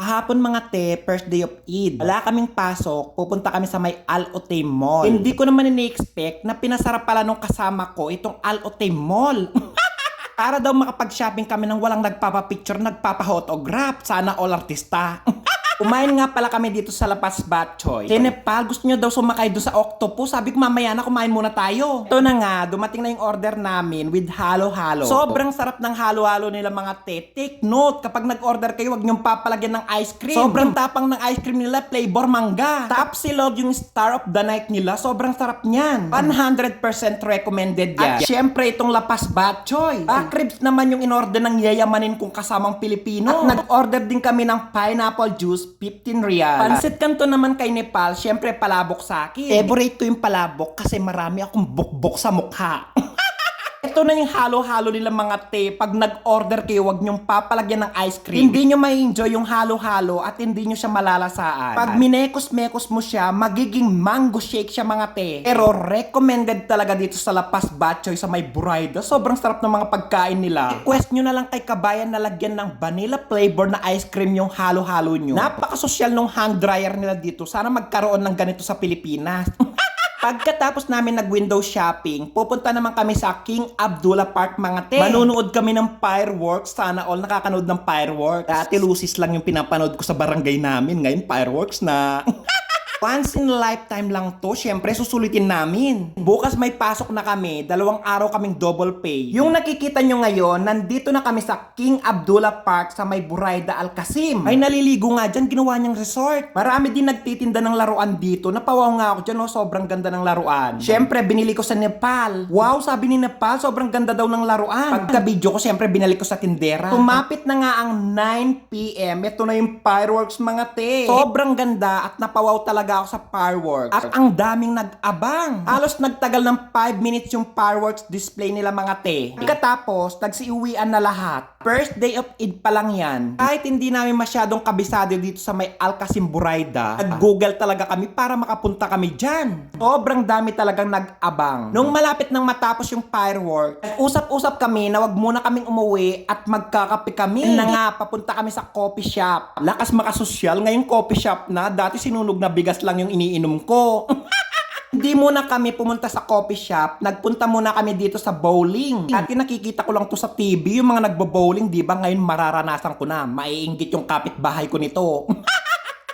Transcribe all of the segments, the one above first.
Kahapon mga te, first day of Eid. Wala kaming pasok, pupunta kami sa may Al-Otay Mall. Hindi ko naman ini-expect na pinasarap pala nung kasama ko itong Al-Otay Mall. Para daw makapag-shopping kami nang walang nagpapapicture, nagpapa-photograph. Sana all artista. Kumain nga pala kami dito sa La Paz Batchoy. Si Nepal, gusto nyo daw sumakay doon sa Octopus. Sabi ko mamaya na, kumain muna tayo. Ito na nga, dumating na yung order namin with halo-halo. Sobrang sarap ng halo-halo nila mga te. Take note, kapag nag-order kayo, wag nyong papalagyan ng ice cream. Sobrang tapang ng ice cream nila, flavor mangga. Top silog yung star of the night nila. Sobrang sarap niyan. 100% recommended yan. At syempre itong La Paz Batchoy. Ribs naman yung in-order ng yayamanin kong kasamang Pilipino. At nag-order din kami ng pineapple juice, 15 real. Pansit Canton naman kay Nepal, syempre palabok sa akin. Favorite ko yung palabok kasi marami akong bukbok sa mukha. Ito na yung halo-halo nila mga te. Pag nag-order kayo, wag nyong papalagyan ng ice cream. Hindi nyo ma-enjoy yung halo-halo at hindi nyo siya malalasaan. Pag minekos-mekos mo siya, magiging mango shake siya mga te. Pero recommended talaga dito sa La Paz Batchoy sa may Buraida. Sobrang sarap ng mga pagkain nila. Request nyo na lang kay kabayan na lagyan ng vanilla flavor na ice cream yung halo-halo nyo. Napakasosyal nung hand dryer nila dito. Sana magkaroon ng ganito sa Pilipinas. Pagkatapos namin nag-window shopping, pupunta naman kami sa King Abdullah Park mga te. Manunood kami ng fireworks. Sana all nakakanood ng fireworks. Dati lusis lang yung pinapanood ko sa barangay namin. Ngayon fireworks na. Once in a lifetime lang to, syempre susulitin namin. Bukas may pasok na kami, 2 araw kaming double pay. Yung nakikita nyo ngayon, nandito na kami sa King Abdullah Park sa may Buraida Al Qasim. Ay naliligo nga dyan, ginawa niyang resort. Marami din nagtitinda ng laruan dito. Napawaw nga ako dyan, sobrang ganda ng laruan. Syempre, binili ko sa Nepal. Wow, sabi ni Nepal, sobrang ganda daw ng laruan. Pagka-video ko, syempre, binalik ko sa tindera. Tumapit na nga ang 9 PM. Ito na yung fireworks mga te. Sobrang ganda at napawaw talaga ako sa fireworks. At ang daming nag-abang. Halos nagtagal ng 5 minutes yung fireworks display nila mga te. Pagkatapos, nagsiuwian na lahat. First day of Eid pa lang yan. Kahit hindi namin masyadong kabisado dito sa may Al Qasim Buraida, nag-google talaga kami para makapunta kami dyan. Sobrang dami talagang nag-abang. Nung malapit nang matapos yung fireworks, usap-usap kami na wag muna kaming umuwi at magkakape kami. Na nga, papunta kami sa coffee shop. Lakas makasosyal, ngayong coffee shop na. Dati sinunog na bigas lang yung iniinom ko. Hindi muna kami pumunta sa coffee shop, nagpunta muna kami dito sa bowling. At nakikita ko lang to sa TV, yung mga nagbo-bowling, di ba ngayon mararanasan ko na, maiinggit yung kapitbahay ko nito.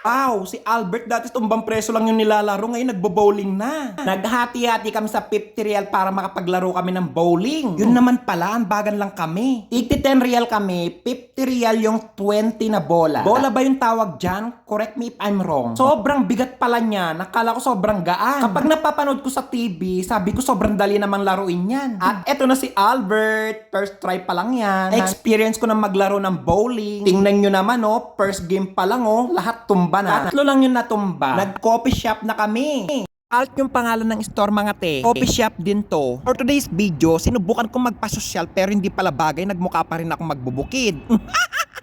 Wow, si Albert dati tumbang preso lang yung nilalaro, ngayon nagbo-bowling na. Naghati-hati kami sa 50 real para makapaglaro kami ng bowling. Yun naman pala, bagan lang kami. 10 real kami, 50 real yung 20 na bola. Bola ba yung tawag dyan? Correct me if I'm wrong. Sobrang bigat pala niya, nakala ko sobrang gaan. Kapag napapanood ko sa TV, sabi ko sobrang dali namang laruin yan. At eto na si Albert, first try pa lang yan. Experience ko na maglaro ng bowling. Tingnan nyo naman oh, first game pa lang oh, lahat tumba na. 3 lang yung natumba. Nag-coffee shop na kami. Alt yung pangalan ng store mga te. Coffee shop din to. For today's video, sinubukan kong magpasosyal pero hindi pala bagay. Nagmukha pa rin akong magbubukid.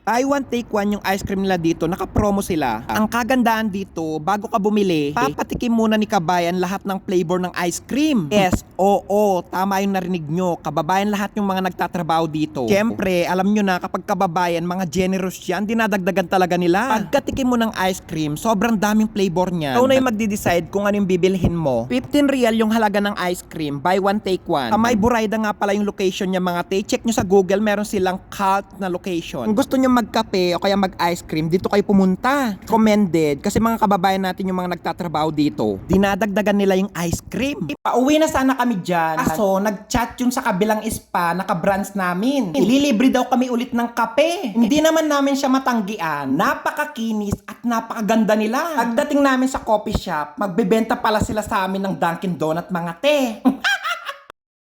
Buy one take one yung ice cream nila dito, naka-promo sila. Ang kagandaan dito, bago ka bumili, papatikim muna ni kabayan lahat ng flavor ng ice cream. Yes, oo, tama yung narinig nyo. Kababayan lahat yung mga nagtatrabaho dito. Siyempre, alam nyo na kapag kababayan, mga generous yan, dinadagdagan talaga nila. Pagkatikim mo ng ice cream, sobrang daming flavor niyan. Ikaw na yung magdi-decide kung ano yung bibilhin mo. 15 real yung halaga ng ice cream, buy one take one. Sa may Buraida nga pala yung location niya mga te. Check nyo sa Google, meron silang cult na location. Kung gusto nyo magkape o kaya mag-ice cream, dito kayo pumunta. Recommended kasi mga kababayan natin yung mga nagtatrabaho dito. Dinadagdagan nila yung ice cream. Pauwi na sana kami dyan. Kaso, nag-chat yung sa kabilang spa, naka-branch namin. Ililibre daw kami ulit ng kape. Hindi naman namin siya matanggian. Napakakinis at napakaganda nila. Pagdating namin sa coffee shop, magbebenta pala sila sa amin ng Dunkin Donut mga te.